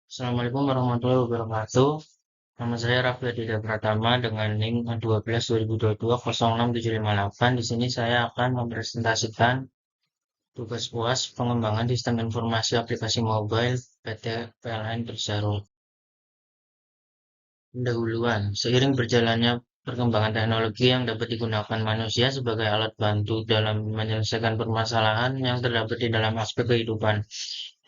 Assalamualaikum warahmatullahi wabarakatuh. Nama saya Raffi Aditya Pratama dengan NIM 12 2022 Di sini saya akan mempresentasikan tugas UAS pengembangan sistem informasi aplikasi mobile PT PLN Persero. Pendahuluan, seiring berjalannya perkembangan teknologi yang dapat digunakan manusia sebagai alat bantu dalam menyelesaikan permasalahan yang terdapat di dalam aspek kehidupan.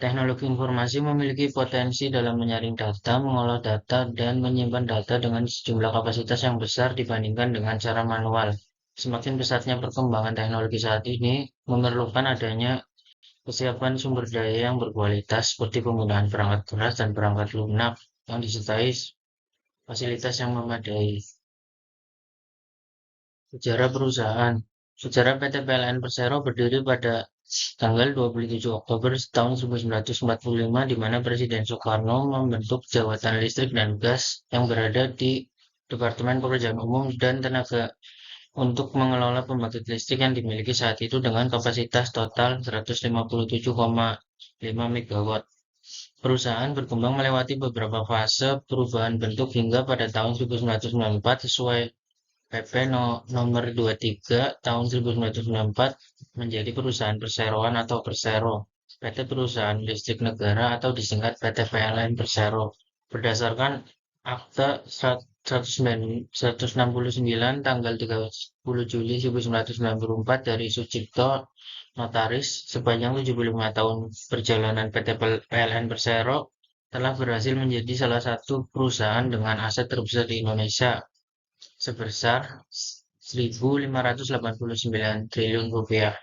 Teknologi informasi memiliki potensi dalam menyaring data, mengolah data, dan menyimpan data dengan sejumlah kapasitas yang besar dibandingkan dengan cara manual. Semakin pesatnya perkembangan teknologi saat ini, memerlukan adanya kesiapan sumber daya yang berkualitas seperti penggunaan perangkat keras dan perangkat lunak yang disertai fasilitas yang memadai. Sejarah perusahaan. Sejarah PT PLN Persero berdiri pada tanggal 27 Oktober tahun 1945 di mana Presiden Soekarno membentuk Jabatan Listrik dan Gas yang berada di Departemen Pekerjaan Umum dan Tenaga untuk mengelola pembangkit listrik yang dimiliki saat itu dengan kapasitas total 157,5 megawatt. Perusahaan berkembang melewati beberapa fase perubahan bentuk hingga pada tahun 1994 sesuai PP nomor 23 tahun 1994 menjadi perusahaan perseroan atau Persero, PT Perusahaan Listrik Negara atau disingkat PT PLN Persero. Berdasarkan Akta 169 tanggal 30 Juli 1994 dari Sucipto Notaris, sepanjang 75 tahun perjalanan PT PLN Persero telah berhasil menjadi salah satu perusahaan dengan aset terbesar di Indonesia sebesar 1.589 triliun rupiah.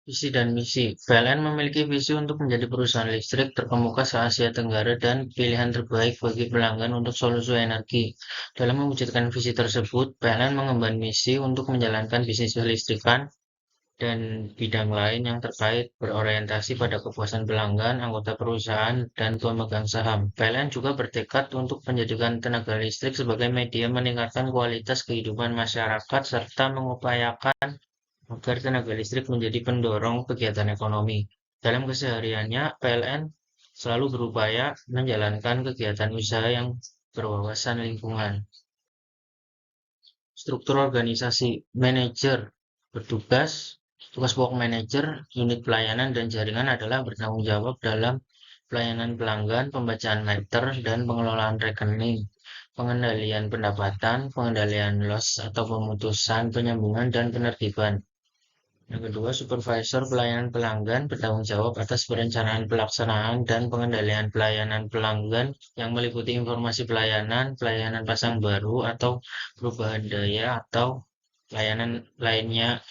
Visi dan misi. PLN memiliki visi untuk menjadi perusahaan listrik terkemuka se-Asia Tenggara dan pilihan terbaik bagi pelanggan untuk solusi energi. Dalam mewujudkan visi tersebut, PLN mengemban misi untuk menjalankan bisnis kelistrikan dan bidang lain yang terkait berorientasi pada kepuasan pelanggan, anggota perusahaan, dan pemegang saham. PLN juga bertekad untuk menjadikan tenaga listrik sebagai media meningkatkan kualitas kehidupan masyarakat serta mengupayakan agar tenaga listrik menjadi pendorong kegiatan ekonomi. Dalam kesehariannya, PLN selalu berupaya menjalankan kegiatan usaha yang berwawasan lingkungan. Struktur organisasi manajer bertugas, tugas work manager, unit pelayanan dan jaringan adalah bertanggung jawab dalam pelayanan pelanggan, pembacaan meter, dan pengelolaan rekening, pengendalian pendapatan, pengendalian loss atau pemutusan, penyambungan, dan penertiban. Yang kedua, supervisor pelayanan pelanggan bertanggung jawab atas perencanaan pelaksanaan dan pengendalian pelayanan pelanggan yang meliputi informasi pelayanan, pelayanan pasang baru atau perubahan daya atau pelayanan lainnya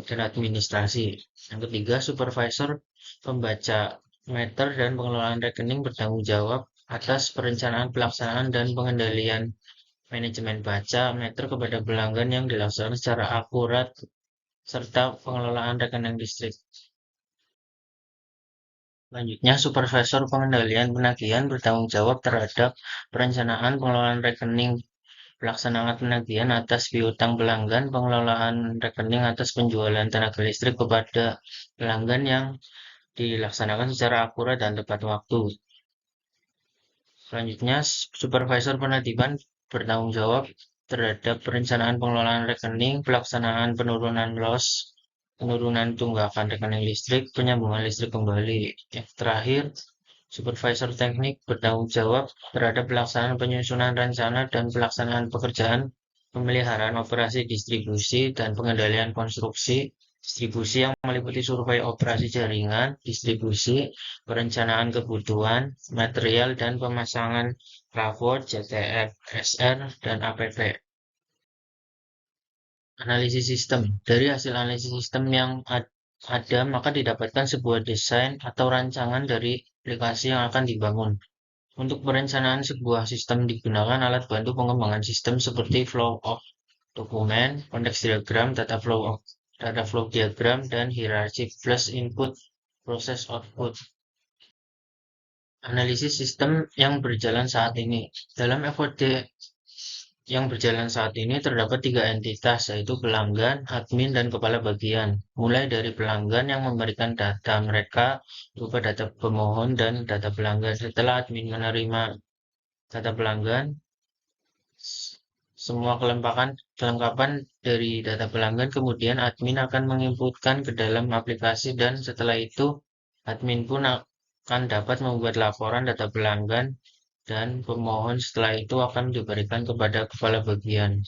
dan administrasi. Yang ketiga, supervisor pembaca meter dan pengelolaan rekening bertanggung jawab atas perencanaan pelaksanaan dan pengendalian manajemen baca meter kepada pelanggan yang dilaksanakan secara akurat serta pengelolaan rekening listrik. Selanjutnya, supervisor pengendalian penagihan bertanggung jawab terhadap perencanaan pengelolaan rekening, pelaksanaan penagihan atas piutang pelanggan, pengelolaan rekening atas penjualan tenaga listrik kepada pelanggan yang dilaksanakan secara akurat dan tepat waktu. Selanjutnya, supervisor penertiban bertanggung jawab terhadap perencanaan pengelolaan rekening, pelaksanaan penurunan loss, penurunan tunggakan rekening listrik, penyambungan listrik kembali. Yang terakhir, supervisor teknik bertanggung jawab terhadap pelaksanaan penyusunan rencana dan pelaksanaan pekerjaan, pemeliharaan operasi distribusi, dan pengendalian konstruksi distribusi yang meliputi survei operasi jaringan, distribusi, perencanaan kebutuhan, material, dan pemasangan trafo, CTF, SR, dan APP. Analisis sistem. Dari hasil analisis sistem yang ada, maka didapatkan sebuah desain atau rancangan dari aplikasi yang akan dibangun. Untuk perencanaan sebuah sistem digunakan alat bantu pengembangan sistem seperti flow of dokumen, konteks diagram, data flow diagram, dan hierarchy plus input, proses output. Analisis sistem yang berjalan saat ini. Dalam FOD yang berjalan saat ini terdapat tiga entitas, yaitu pelanggan, admin, dan kepala bagian. Mulai dari pelanggan yang memberikan data mereka berupa data pemohon dan data pelanggan. Setelah admin menerima data pelanggan, semua kelengkapan dari data pelanggan, kemudian admin akan menginputkan ke dalam aplikasi dan setelah itu admin pun akan dapat membuat laporan data pelanggan dan pemohon setelah itu akan diberikan kepada kepala bagian.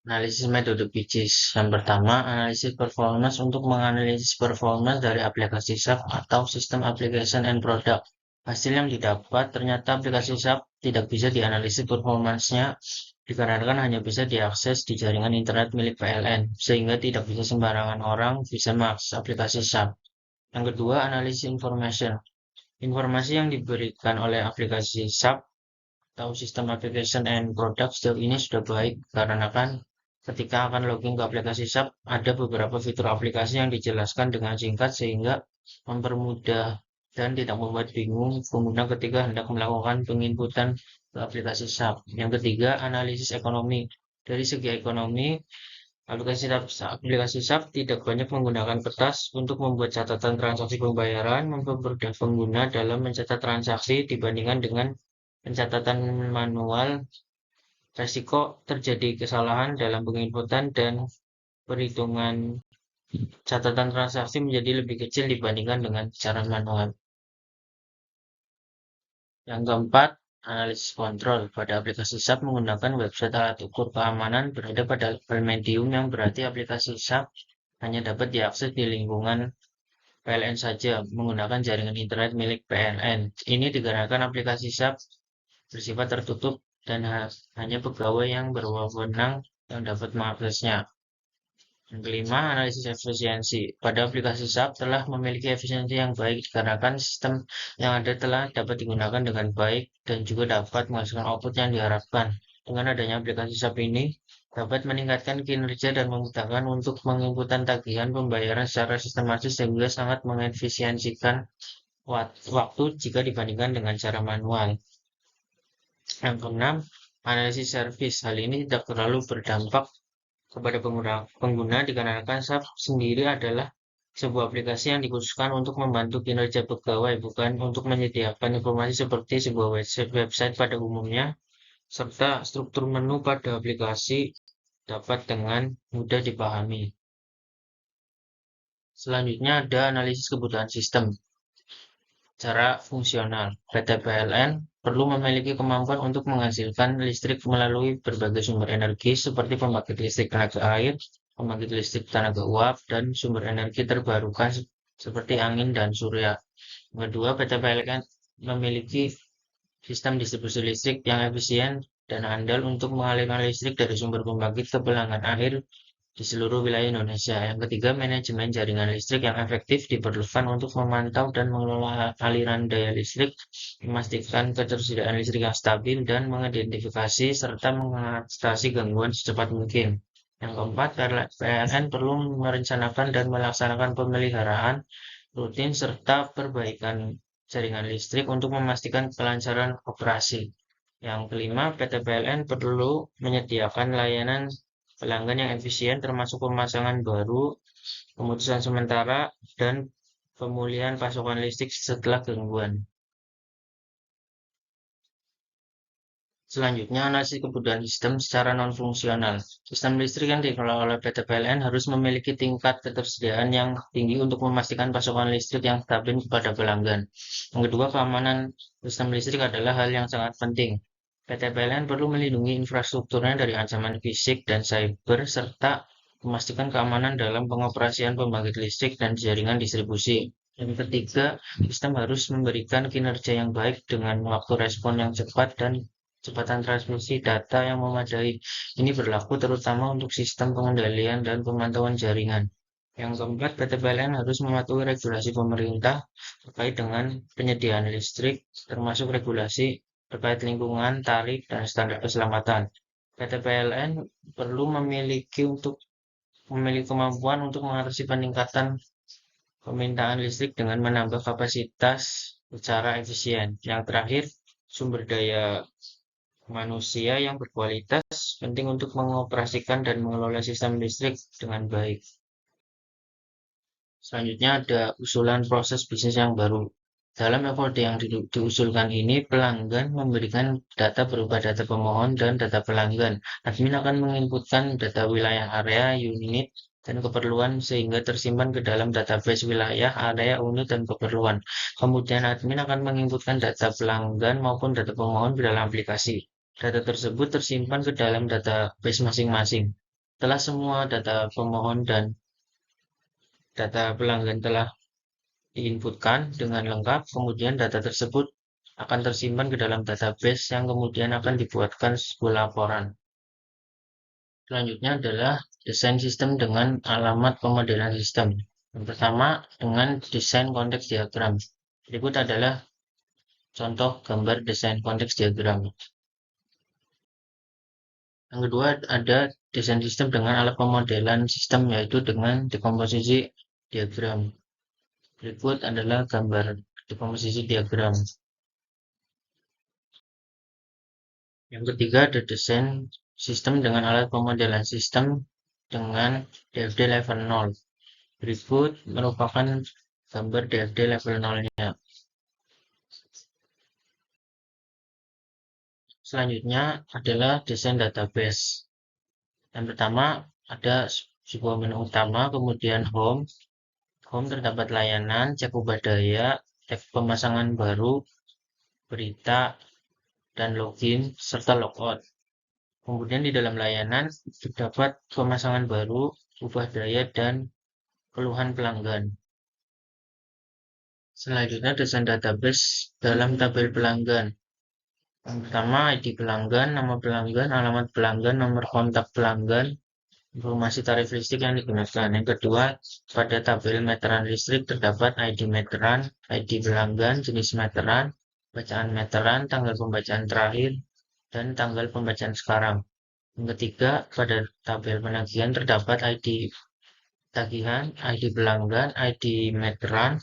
Analisis metode PICIS. Yang pertama, analisis performance untuk menganalisis performance dari aplikasi SAP atau System Application and Product. Hasil yang didapat ternyata aplikasi SAP tidak bisa dianalisis performance-nya dikarenakan hanya bisa diakses di jaringan internet milik PLN, sehingga tidak bisa sembarangan orang bisa mengakses aplikasi SAP. Yang kedua, analisis information. Informasi yang diberikan oleh aplikasi SAP atau System Application and Product sejauh ini sudah baik karena kan ketika akan login ke aplikasi SAP ada beberapa fitur aplikasi yang dijelaskan dengan singkat sehingga mempermudah dan tidak membuat bingung pengguna ketika hendak melakukan penginputan ke aplikasi SAP. Yang ketiga, analisis ekonomi. Dari segi ekonomi, aplikasi SAP tidak banyak menggunakan kertas untuk membuat catatan transaksi pembayaran, mempermudah pengguna dalam mencatat transaksi dibandingkan dengan pencatatan manual. Resiko terjadi kesalahan dalam penginputan dan perhitungan catatan transaksi menjadi lebih kecil dibandingkan dengan cara manual. Yang keempat, analisis kontrol. Pada aplikasi SAP menggunakan website alat ukur keamanan berada pada level medium yang berarti aplikasi SAP hanya dapat diakses di lingkungan PLN saja menggunakan jaringan internet milik PLN. Ini dikarenakan aplikasi SAP bersifat tertutup dan hanya pegawai yang berwenang yang dapat mengaksesnya. Yang kelima, analisis efisiensi. Pada aplikasi SAP telah memiliki efisiensi yang baik dikarenakan sistem yang ada telah dapat digunakan dengan baik dan juga dapat menghasilkan output yang diharapkan. Dengan adanya aplikasi SAP ini dapat meningkatkan kinerja dan memudahkan untuk menginputan tagihan pembayaran secara sistematis sehingga sangat mengefisiensikan waktu jika dibandingkan dengan cara manual. Yang keenam, analisis service. Hal ini tidak terlalu berdampak kepada pengguna dikarenakan SAP sendiri adalah sebuah aplikasi yang dikhususkan untuk membantu kinerja pegawai, bukan untuk menyediakan informasi seperti sebuah website pada umumnya, serta struktur menu pada aplikasi dapat dengan mudah dipahami. Selanjutnya ada analisis kebutuhan sistem. Cara fungsional. PT PLN perlu memiliki kemampuan untuk menghasilkan listrik melalui berbagai sumber energi seperti pembangkit listrik tenaga air, pembangkit listrik tenaga uap, dan sumber energi terbarukan seperti angin dan surya. Kedua, PT PLN memiliki sistem distribusi listrik yang efisien dan andal untuk mengalirkan listrik dari sumber pembangkit ke pelanggan akhir di seluruh wilayah Indonesia. Yang ketiga, manajemen jaringan listrik yang efektif diperlukan untuk memantau dan mengelola aliran daya listrik, memastikan ketersediaan listrik yang stabil, dan mengidentifikasi serta mengatasi gangguan secepat mungkin. Yang keempat, PLN perlu merencanakan dan melaksanakan pemeliharaan rutin serta perbaikan jaringan listrik untuk memastikan kelancaran operasi. Yang kelima, PT PLN perlu menyediakan layanan pelanggan yang efisien termasuk pemasangan baru, pemutusan sementara, dan pemulihan pasokan listrik setelah gangguan. Selanjutnya, analisis kebutuhan sistem secara non-fungsional. Sistem listrik yang dikelola oleh PT PLN harus memiliki tingkat ketersediaan yang tinggi untuk memastikan pasokan listrik yang stabil kepada pelanggan. Yang kedua, keamanan sistem listrik adalah hal yang sangat penting. PT PLN perlu melindungi infrastrukturnya dari ancaman fisik dan cyber, serta memastikan keamanan dalam pengoperasian pembangkit listrik dan jaringan distribusi. Yang ketiga, sistem harus memberikan kinerja yang baik dengan waktu respon yang cepat dan kecepatan transmisi data yang memadai. Ini berlaku terutama untuk sistem pengendalian dan pemantauan jaringan. Yang keempat, PT PLN harus mematuhi regulasi pemerintah terkait dengan penyediaan listrik, termasuk regulasi terkait lingkungan, tarif, dan standar keselamatan. PT PLN perlu memiliki kemampuan untuk mengatasi peningkatan permintaan listrik dengan menambah kapasitas secara efisien. Yang terakhir, sumber daya Manusia yang berkualitas penting untuk mengoperasikan dan mengelola sistem listrik dengan baik. Selanjutnya ada usulan proses bisnis yang baru. Dalam metode yang diusulkan ini, pelanggan memberikan data berupa data pemohon dan data pelanggan. Admin akan menginputkan data wilayah area, unit, dan keperluan sehingga tersimpan ke dalam database wilayah, area, unit, dan keperluan. Kemudian admin akan menginputkan data pelanggan maupun data pemohon ke dalam aplikasi. Data tersebut tersimpan ke dalam database masing-masing. Setelah semua data pemohon dan data pelanggan telah diinputkan dengan lengkap, kemudian data tersebut akan tersimpan ke dalam database yang kemudian akan dibuatkan sebuah laporan. Selanjutnya adalah desain sistem dengan alamat pemodelan sistem. Yang pertama, dengan desain konteks diagram. Berikut adalah contoh gambar desain konteks diagram. Yang kedua, ada desain sistem dengan alat pemodelan sistem, yaitu dengan dekomposisi diagram. Berikut adalah gambar dekomposisi diagram. Yang ketiga ada desain sistem dengan alat pemodelan sistem dengan DFD level 0. Berikut merupakan gambar DFD level 0-nya. Selanjutnya adalah desain database. Yang pertama ada sebuah menu utama, kemudian home. Home terdapat layanan, cek ubah daya, cek pemasangan baru, berita, dan login, serta logout. Kemudian di dalam layanan terdapat pemasangan baru, ubah daya, dan keluhan pelanggan. Selanjutnya desain database dalam tabel pelanggan. Yang pertama ID pelanggan, nama pelanggan, alamat pelanggan, nomor kontak pelanggan, informasi tarif listrik yang digunakan. Yang kedua, pada tabel meteran listrik terdapat ID meteran, ID pelanggan, jenis meteran, bacaan meteran, tanggal pembacaan terakhir, dan tanggal pembacaan sekarang. Yang ketiga, pada tabel penagihan terdapat ID tagihan, ID pelanggan, ID meteran,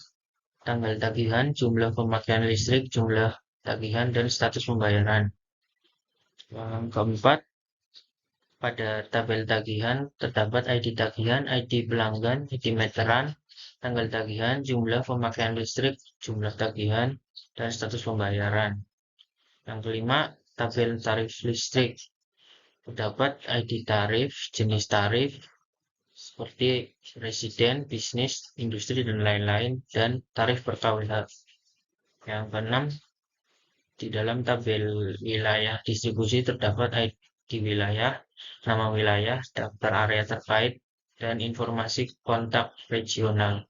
tanggal tagihan, jumlah pemakaian listrik, jumlah tagihan, dan status pembayaran. Yang keempat, pada tabel tagihan terdapat ID tagihan, ID pelanggan, ID meteran, tanggal tagihan, jumlah pemakaian listrik, jumlah tagihan, dan status pembayaran. Yang kelima, tabel tarif listrik. Terdapat ID tarif, jenis tarif, seperti residen, bisnis, industri, dan lain-lain, dan tarif per kWh. Yang keenam, di dalam tabel wilayah distribusi terdapat ID wilayah, nama wilayah, daftar area terkait, dan informasi kontak regional.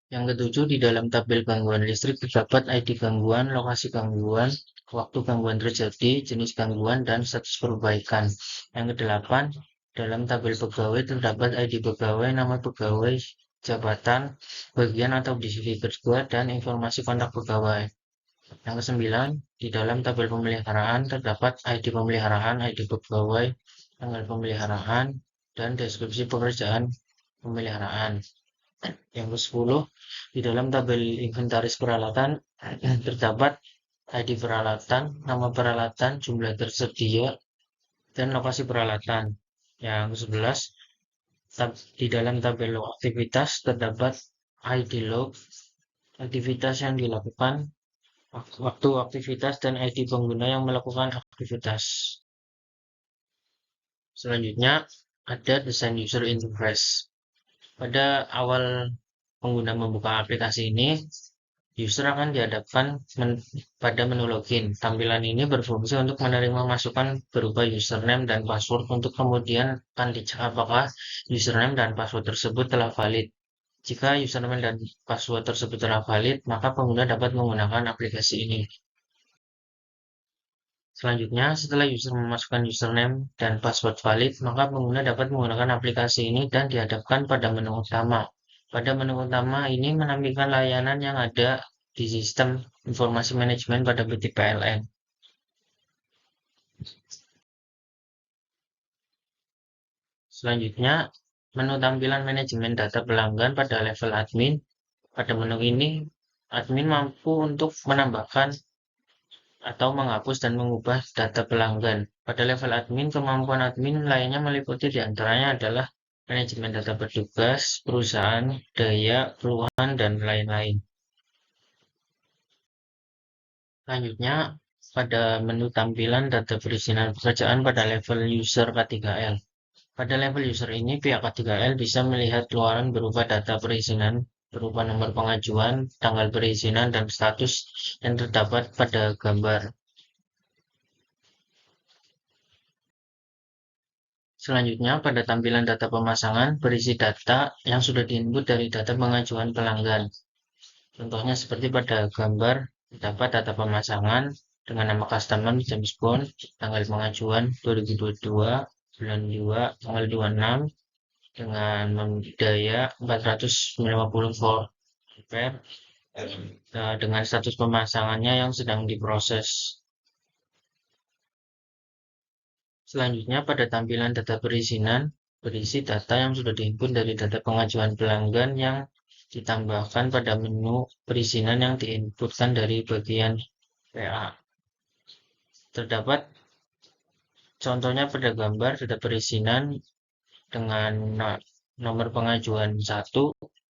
Yang ketujuh, di dalam tabel gangguan listrik terdapat ID gangguan, lokasi gangguan, waktu gangguan terjadi, jenis gangguan, dan status perbaikan. Yang kedelapan, dalam tabel pegawai terdapat ID pegawai, nama pegawai, jabatan, bagian atau divisi kedua, dan informasi kontak pegawai. Yang kesembilan, di dalam tabel pemeliharaan terdapat ID pemeliharaan, ID pegawai, tanggal pemeliharaan, dan deskripsi pekerjaan pemeliharaan. Yang ke-10, di dalam tabel inventaris peralatan terdapat ID peralatan, nama peralatan, jumlah tersedia, dan lokasi peralatan. Yang ke-11, di dalam tabel log aktivitas terdapat ID log, aktivitas yang dilakukan, waktu aktivitas, dan ID pengguna yang melakukan aktivitas. Selanjutnya ada desain user interface. Pada awal pengguna membuka aplikasi ini, user akan dihadapkan pada menu login. Tampilan ini berfungsi untuk menerima masukan berupa username dan password untuk kemudian akan dicek apakah username dan password tersebut telah valid. Jika username dan password tersebut telah valid, maka pengguna dapat menggunakan aplikasi ini. Selanjutnya, setelah user memasukkan username dan password valid, maka pengguna dapat menggunakan aplikasi ini dan dihadapkan pada menu utama. Pada menu utama ini menampilkan layanan yang ada di sistem informasi manajemen pada PT PLN. Selanjutnya, menu tampilan manajemen data pelanggan pada level admin. Pada menu ini, admin mampu untuk menambahkan atau menghapus dan mengubah data pelanggan. Pada level admin, kemampuan admin lainnya meliputi diantaranya adalah manajemen data petugas, perusahaan, daya, keluhan, dan lain-lain. Selanjutnya, pada menu tampilan data perizinan pekerjaan pada level user K3L. Pada level user ini, pihak K3L bisa melihat luaran berupa data perizinan, berupa nomor pengajuan, tanggal perizinan, dan status yang terdapat pada gambar. Selanjutnya, pada tampilan data pemasangan, berisi data yang sudah diinput dari data pengajuan pelanggan. Contohnya seperti pada gambar, terdapat data pemasangan dengan nama customer James Bond, tanggal pengajuan 2022, bulan 2, tanggal 26, dengan daya 450 volt ampere, dengan status pemasangannya yang sedang diproses. Selanjutnya, pada tampilan data perizinan, berisi data yang sudah diinput dari data pengajuan pelanggan yang ditambahkan pada menu perizinan yang diinputkan dari bagian PA. Terdapat contohnya pada gambar data perizinan dengan nomor pengajuan 1,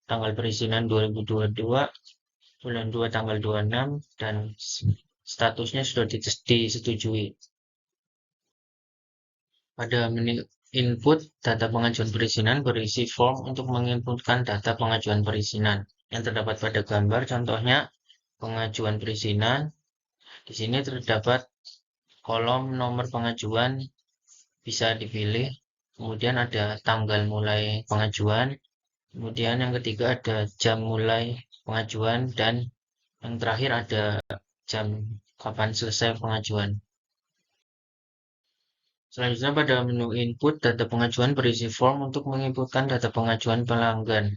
tanggal perizinan 2022, bulan 2 tanggal 26, dan statusnya sudah disetujui. Pada menu input data pengajuan perizinan berisi form untuk menginputkan data pengajuan perizinan yang terdapat pada gambar. Contohnya pengajuan perizinan. Di sini terdapat kolom nomor pengajuan bisa dipilih. Kemudian ada tanggal mulai pengajuan. Kemudian yang ketiga ada jam mulai pengajuan dan yang terakhir ada jam kapan selesai pengajuan. Selanjutnya pada menu input data pengajuan berisi form untuk menginputkan data pengajuan pelanggan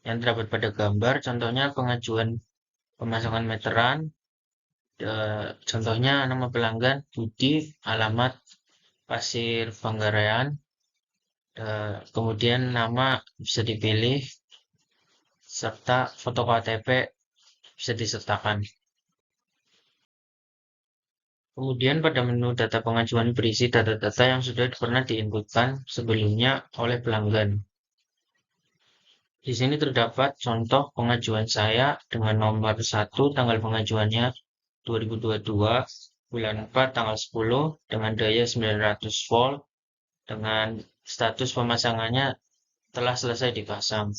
yang terdapat pada gambar. Contohnya pengajuan pemasangan meteran. Contohnya nama pelanggan Budi, alamat Pasir Banggarayan. Kemudian nama bisa dipilih serta foto KTP bisa disertakan. Kemudian pada menu data pengajuan berisi data-data yang sudah pernah diinputkan sebelumnya oleh pelanggan. Di sini terdapat contoh pengajuan saya dengan nomor 1 tanggal pengajuannya 2022, bulan 4 tanggal 10 dengan daya 900 volt dengan status pemasangannya telah selesai dipasang.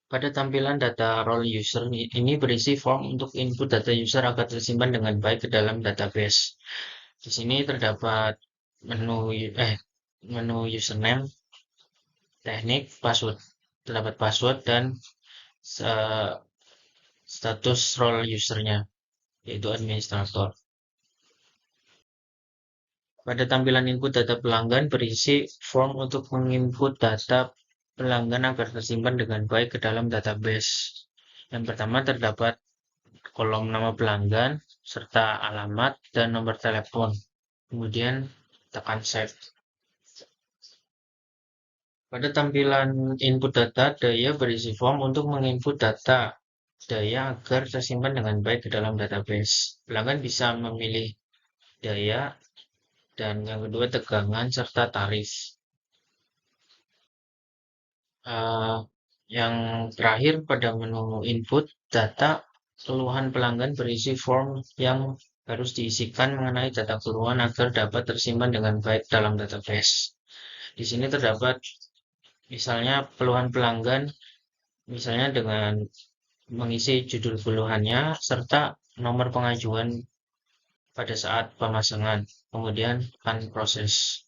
Pada tampilan data role user ini berisi form untuk input data user agar tersimpan dengan baik ke dalam database. Di sini terdapat menu username, teknik, password. Terdapat password dan status role usernya, yaitu administrator. Pada tampilan input data pelanggan berisi form untuk menginput data pelanggan agar tersimpan dengan baik ke dalam database. Yang pertama terdapat kolom nama pelanggan serta alamat dan nomor telepon. Kemudian tekan save. Pada tampilan input data, daya berisi form untuk menginput data daya agar tersimpan dengan baik ke dalam database. Pelanggan bisa memilih daya dan yang kedua tegangan serta tarif. Yang terakhir pada menu input data, keluhan pelanggan berisi form yang harus diisikan mengenai data keluhan agar dapat tersimpan dengan baik dalam database. Di sini terdapat misalnya keluhan pelanggan, misalnya dengan mengisi judul keluhannya serta nomor pengajuan pada saat pemasangan, kemudian akan proses.